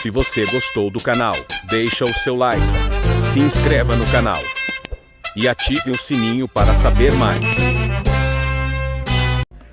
Se você gostou do canal, deixa o seu like, se inscreva no canal e ative o sininho para saber mais.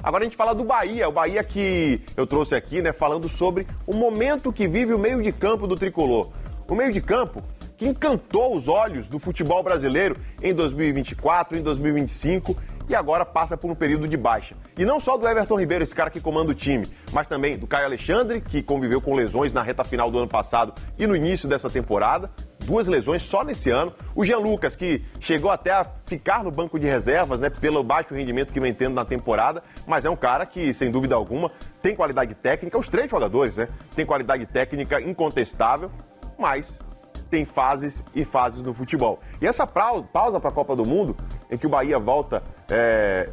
Agora a gente fala do Bahia, o Bahia que eu trouxe aqui, né, falando sobre o momento que vive o meio de campo do tricolor. O meio de campo que encantou os olhos do futebol brasileiro em 2024, em 2025 e agora passa por um período de baixa. E não só do Everton Ribeiro, esse cara que comanda o time, mas também do Caio Alexandre, que conviveu com lesões na reta final do ano passado e no início dessa temporada. 2 lesões só nesse ano. O Jean Lucas, que chegou até a ficar no banco de reservas, né, pelo baixo rendimento que vem tendo na temporada, mas é um cara que, sem dúvida alguma, tem qualidade técnica. Os 3 jogadores, né, tem qualidade técnica incontestável, mas tem fases e fases no futebol. E essa pausa para a Copa do Mundo, em que o Bahia volta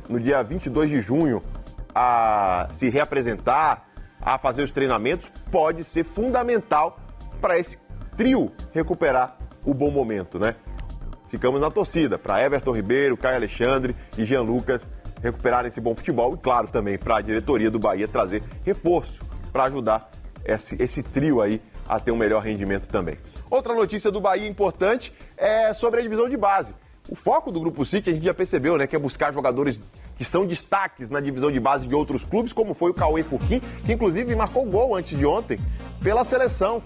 no dia 22 de junho a se reapresentar, a fazer os treinamentos, pode ser fundamental para esse trio recuperar o bom momento, né? Ficamos na torcida para Everton Ribeiro, Caio Alexandre e Jean Lucas recuperarem esse bom futebol e, claro, também para a diretoria do Bahia trazer reforço para ajudar esse trio aí a ter um melhor rendimento também. Outra notícia do Bahia importante é sobre a divisão de base. O foco do Grupo City, a gente já percebeu, né, que é buscar jogadores que são destaques na divisão de base de outros clubes, como foi o Cauê Furquim, que inclusive marcou gol antes de ontem pela seleção,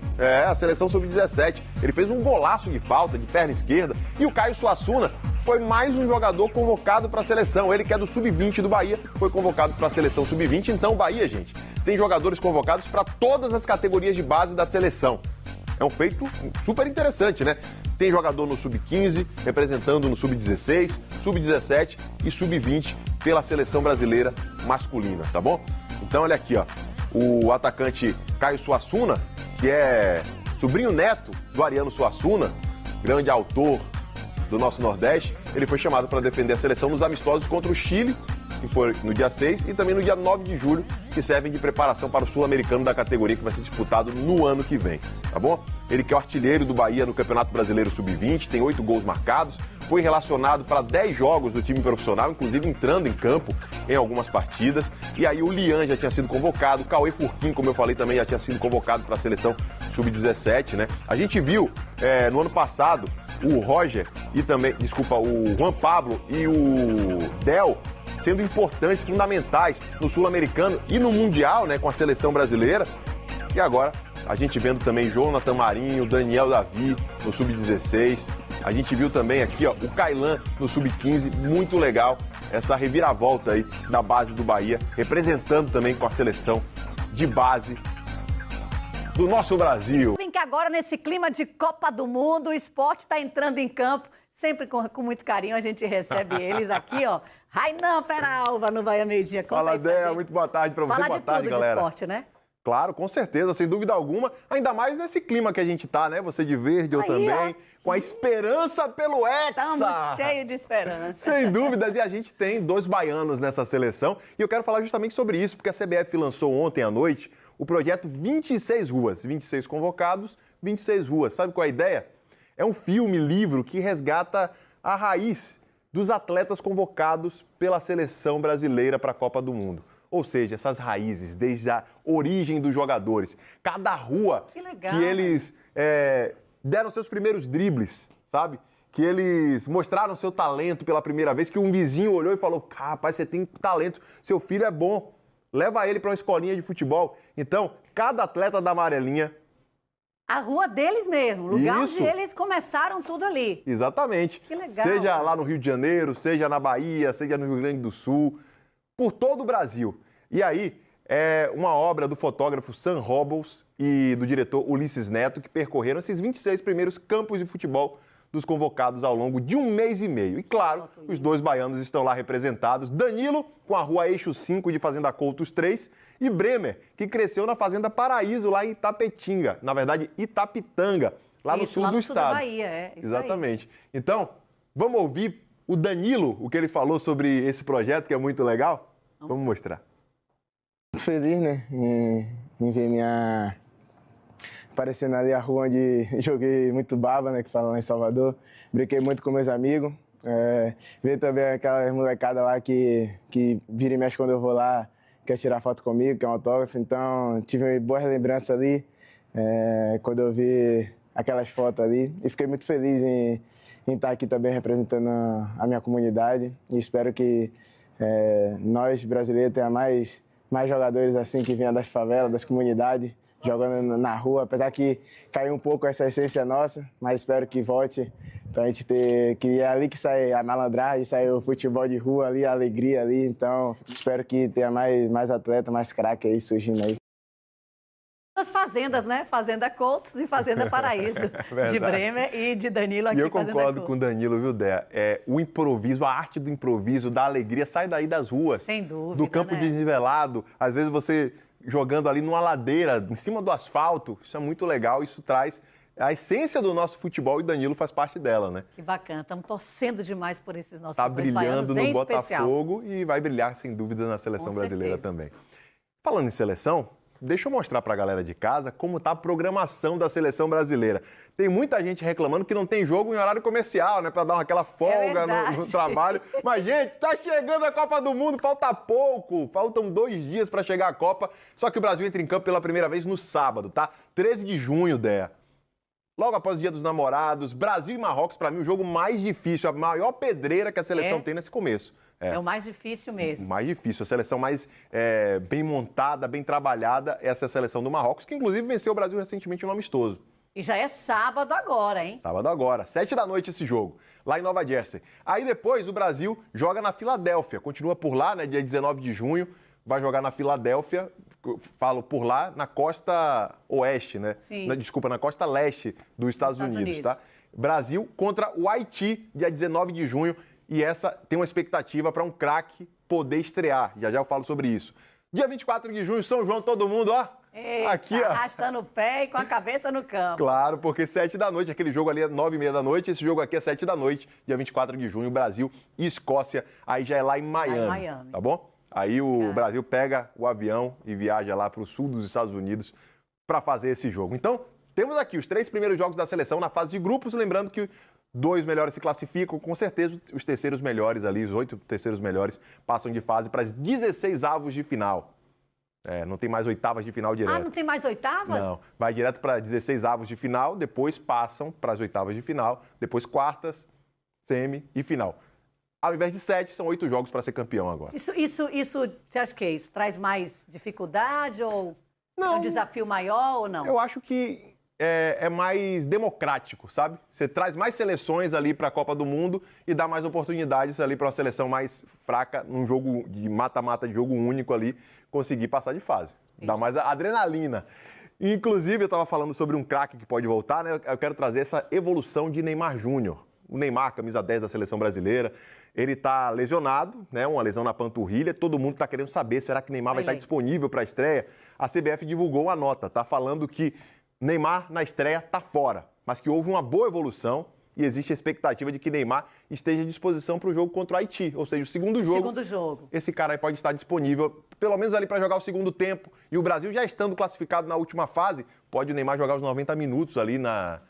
a seleção sub-17. Ele fez um golaço de falta, de perna esquerda. E o Caio Suassuna foi mais um jogador convocado para a seleção. Ele que é do sub-20 do Bahia, foi convocado para a seleção sub-20. Então o Bahia, gente, tem jogadores convocados para todas as categorias de base da seleção. É um feito super interessante, né? Tem jogador no sub-15, representando no sub-16, sub-17 e sub-20 pela seleção brasileira masculina, tá bom? Então olha aqui, ó, o atacante Caio Suassuna, que é sobrinho neto do Ariano Suassuna, grande autor do nosso Nordeste, ele foi chamado para defender a seleção nos amistosos contra o Chile, que foi no dia 6, e também no dia 9 de julho, que servem de preparação para o Sul-Americano da categoria que vai ser disputado no ano que vem, tá bom? Ele que é o artilheiro do Bahia no Campeonato Brasileiro Sub-20, tem 8 gols marcados, foi relacionado para 10 jogos do time profissional, inclusive entrando em campo em algumas partidas, e aí o Lian já tinha sido convocado, o Cauê Furquim, como eu falei, também já tinha sido convocado para a seleção Sub-17, né? A gente viu no ano passado o Roger e também, o Juan Pablo e o Del sendo importantes, fundamentais no Sul-Americano e no Mundial, né, com a seleção brasileira. E agora a gente vendo também Jonathan Marinho, Daniel Davi no Sub-16. A gente viu também aqui, ó, o Kailan no Sub-15, muito legal essa reviravolta aí da base do Bahia, representando também com a seleção de base do nosso Brasil. Vem que agora nesse clima de Copa do Mundo, o esporte está entrando em campo. Sempre com muito carinho a gente recebe eles aqui, ó. Rainan Peralva no Bahia Meio Dia. Fala, Déa, muito boa tarde para você. Fala boa de tarde, tudo galera. de esporte, né? Claro, com certeza, sem dúvida alguma. Ainda mais nesse clima que a gente tá, né? Você de verde, eu Aí, também. ó. Com a esperança pelo Hexa. Estamos cheios de esperança. Sem dúvidas, e a gente tem 2 baianos nessa seleção. E eu quero falar justamente sobre isso, porque a CBF lançou ontem à noite o projeto 26 Ruas. 26 convocados, 26 ruas. Sabe qual é a ideia? É um filme, livro, que resgata a raiz dos atletas convocados pela seleção brasileira para a Copa do Mundo. Ou seja, essas raízes, desde a origem dos jogadores. Cada rua que eles deram seus primeiros dribles, sabe? Que eles mostraram seu talento pela primeira vez, que um vizinho olhou e falou: rapaz, você tem talento, seu filho é bom, leva ele para uma escolinha de futebol. Então, cada atleta da amarelinha... A rua deles mesmo, o lugar Isso. onde eles começaram tudo ali. Exatamente. Que legal. Seja lá no Rio de Janeiro, seja na Bahia, seja no Rio Grande do Sul, por todo o Brasil. E aí, é uma obra do fotógrafo Sam Robles e do diretor Ulisses Neto, que percorreram esses 26 primeiros campos de futebol dos convocados ao longo de 1 mês e meio. E claro, os 2 baianos estão lá representados. Danilo, com a rua Eixo 5 de Fazenda Coutos 3, e Bremer, que cresceu na Fazenda Paraíso, lá em Itapetinga. Na verdade, Itapitanga, lá no sul do estado. Da Bahia, isso exatamente. Aí. Então, vamos ouvir o Danilo, o que ele falou sobre esse projeto, que é muito legal? Vamos mostrar. Feliz, né, em ver minha... aparecendo ali a rua onde joguei muito baba, né, que fala lá em Salvador. Brinquei muito com meus amigos. Ver também aquela molecada lá que vira e mexe quando eu vou lá, quer tirar foto comigo, quer um autógrafo. Então, tive boas lembranças ali. quando eu vi aquelas fotos ali. E fiquei muito feliz em estar aqui também representando a minha comunidade. E espero que nós, brasileiros, tenhamos mais jogadores assim que venham das favelas, das comunidades, jogando na rua. Apesar que caiu um pouco essa essência nossa, mas espero que volte para a gente ter... Que é ali que sai a malandragem, sai o futebol de rua ali, a alegria ali. Então, espero que tenha mais atleta, mais craque aí surgindo aí. As fazendas, né? Fazenda Coutos e Fazenda Paraíso, de Bremer e de Danilo aqui. E eu concordo com o Danilo, viu, Dé? O improviso, a arte do improviso, da alegria, sai daí das ruas. Sem dúvida, do campo desnivelado. Às vezes você jogando ali numa ladeira, em cima do asfalto, isso é muito legal, isso traz a essência do nosso futebol e Danilo faz parte dela, né? Que bacana, estamos torcendo demais por esses nossos dois baianos, brilhando no Botafogo e vai brilhar, sem dúvida, na seleção brasileira também. Falando em seleção, deixa eu mostrar para a galera de casa como está a programação da seleção brasileira. Tem muita gente reclamando que não tem jogo em horário comercial, né? Para dar aquela folga no trabalho. Mas, gente, tá chegando a Copa do Mundo, falta pouco. Faltam 2 dias para chegar a Copa. Só que o Brasil entra em campo pela primeira vez no sábado, tá? 13 de junho, Dé. Logo após o Dia dos Namorados, Brasil e Marrocos, para mim, o jogo mais difícil, a maior pedreira que a seleção tem nesse começo. É o mais difícil mesmo. O mais difícil. A seleção mais bem montada, bem trabalhada, essa é a seleção do Marrocos, que inclusive venceu o Brasil recentemente no amistoso. E já é sábado agora, hein? Sábado agora, 7 da noite esse jogo, lá em Nova Jersey. Aí depois o Brasil joga na Filadélfia, continua por lá, né, dia 19 de junho, vai jogar na Filadélfia, falo por lá, na costa oeste, né? Sim. Desculpa, na costa leste dos Estados Unidos, tá? Brasil contra o Haiti, dia 19 de junho. E essa tem uma expectativa para um craque poder estrear. Já eu falo sobre isso. Dia 24 de junho, São João, todo mundo, ó. Eita, aqui, ó. Arrastando o pé e com a cabeça no campo. Claro, porque 7 da noite, aquele jogo ali é 9h30 da noite, esse jogo aqui é 7 da noite, dia 24 de junho, Brasil e Escócia. Aí já é lá em Miami, tá bom? Aí o Brasil pega o avião e viaja lá para o sul dos Estados Unidos para fazer esse jogo. Então, temos aqui os 3 primeiros jogos da seleção na fase de grupos, lembrando que 2 melhores se classificam, com certeza os terceiros melhores ali, os 8 terceiros melhores, passam de fase para as 16 avos de final. Não tem mais oitavas de final direto. Ah, não tem mais oitavas? Não, vai direto para 16 avos de final, depois passam para as oitavas de final, depois quartas, semi e final. Ao invés de 7, são 8 jogos para ser campeão agora. Isso, você acha que é isso? Traz mais dificuldade ou não, um desafio maior ou não? Eu acho que é mais democrático, sabe? Você traz mais seleções ali para a Copa do Mundo e dá mais oportunidades ali para uma seleção mais fraca, num jogo de mata-mata, de jogo único ali, conseguir passar de fase. Sim. Dá mais adrenalina. Inclusive, eu estava falando sobre um craque que pode voltar, né? Eu quero trazer essa evolução de Neymar Júnior. O Neymar, camisa 10 da seleção brasileira, ele está lesionado, né? Uma lesão na panturrilha. Todo mundo está querendo saber, será que Neymar vai estar disponível para a estreia? A CBF divulgou uma nota, tá falando que Neymar, na estreia, está fora, mas que houve uma boa evolução e existe a expectativa de que Neymar esteja à disposição para o jogo contra o Haiti. Ou seja, o segundo jogo. Esse cara aí pode estar disponível, pelo menos ali para jogar o segundo tempo. E o Brasil, já estando classificado na última fase, pode o Neymar jogar os 90 minutos ali na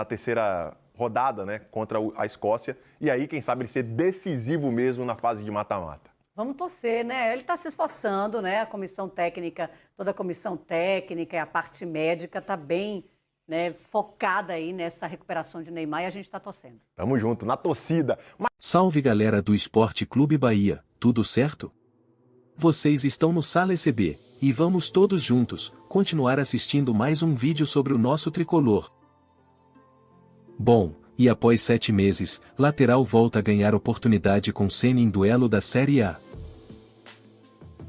terceira rodada, né, contra a Escócia. E aí, quem sabe, ele ser decisivo mesmo na fase de mata-mata. Vamos torcer, né? Ele está se esforçando, né? A comissão técnica, toda a comissão técnica e a parte médica está bem, né, focada aí nessa recuperação de Neymar e a gente está torcendo. Tamo junto, na torcida. Salve, galera do Esporte Clube Bahia, tudo certo? Vocês estão no Sala ECB, e vamos todos juntos continuar assistindo mais um vídeo sobre o nosso tricolor. Bom, e após 7 meses, lateral volta a ganhar oportunidade com Ceni em duelo da Série A.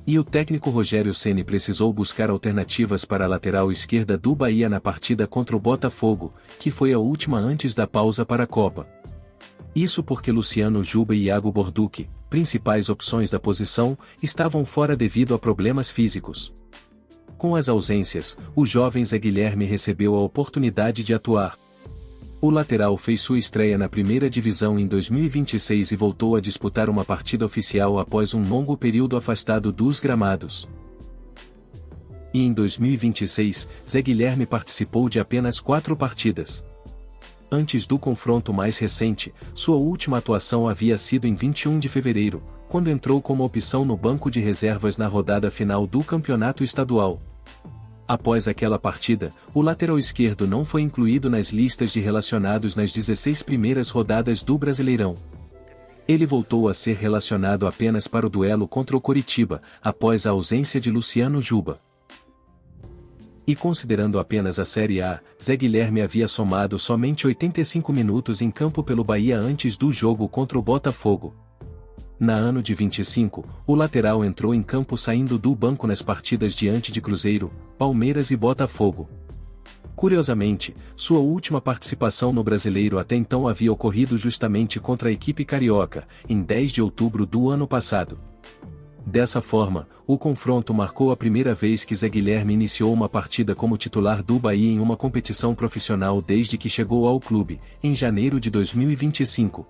E o técnico Rogério Ceni precisou buscar alternativas para a lateral esquerda do Bahia na partida contra o Botafogo, que foi a última antes da pausa para a Copa. Isso porque Luciano Juba e Iago Borduque, principais opções da posição, estavam fora devido a problemas físicos. Com as ausências, o jovem Zé Guilherme recebeu a oportunidade de atuar. O lateral fez sua estreia na primeira divisão em 2026 e voltou a disputar uma partida oficial após um longo período afastado dos gramados. E em 2026, Zé Guilherme participou de apenas 4 partidas. Antes do confronto mais recente, sua última atuação havia sido em 21 de fevereiro, quando entrou como opção no banco de reservas na rodada final do campeonato estadual. Após aquela partida, o lateral esquerdo não foi incluído nas listas de relacionados nas 16 primeiras rodadas do Brasileirão. Ele voltou a ser relacionado apenas para o duelo contra o Coritiba, após a ausência de Luciano Juba. E considerando apenas a Série A, Zé Guilherme havia somado somente 85 minutos em campo pelo Bahia antes do jogo contra o Botafogo. Na ano de 25, o lateral entrou em campo saindo do banco nas partidas diante de Cruzeiro, Palmeiras e Botafogo. Curiosamente, sua última participação no Brasileiro até então havia ocorrido justamente contra a equipe carioca, em 10 de outubro do ano passado. Dessa forma, o confronto marcou a primeira vez que Zé Guilherme iniciou uma partida como titular do Bahia em uma competição profissional desde que chegou ao clube, em janeiro de 2025.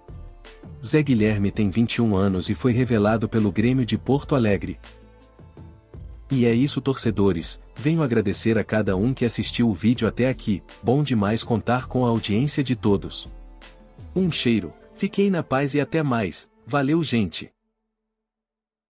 Zé Guilherme tem 21 anos e foi revelado pelo Grêmio de Porto Alegre. E é isso, torcedores, venho agradecer a cada um que assistiu o vídeo até aqui, bom demais contar com a audiência de todos. Um cheiro, fiquem na paz e até mais, valeu gente!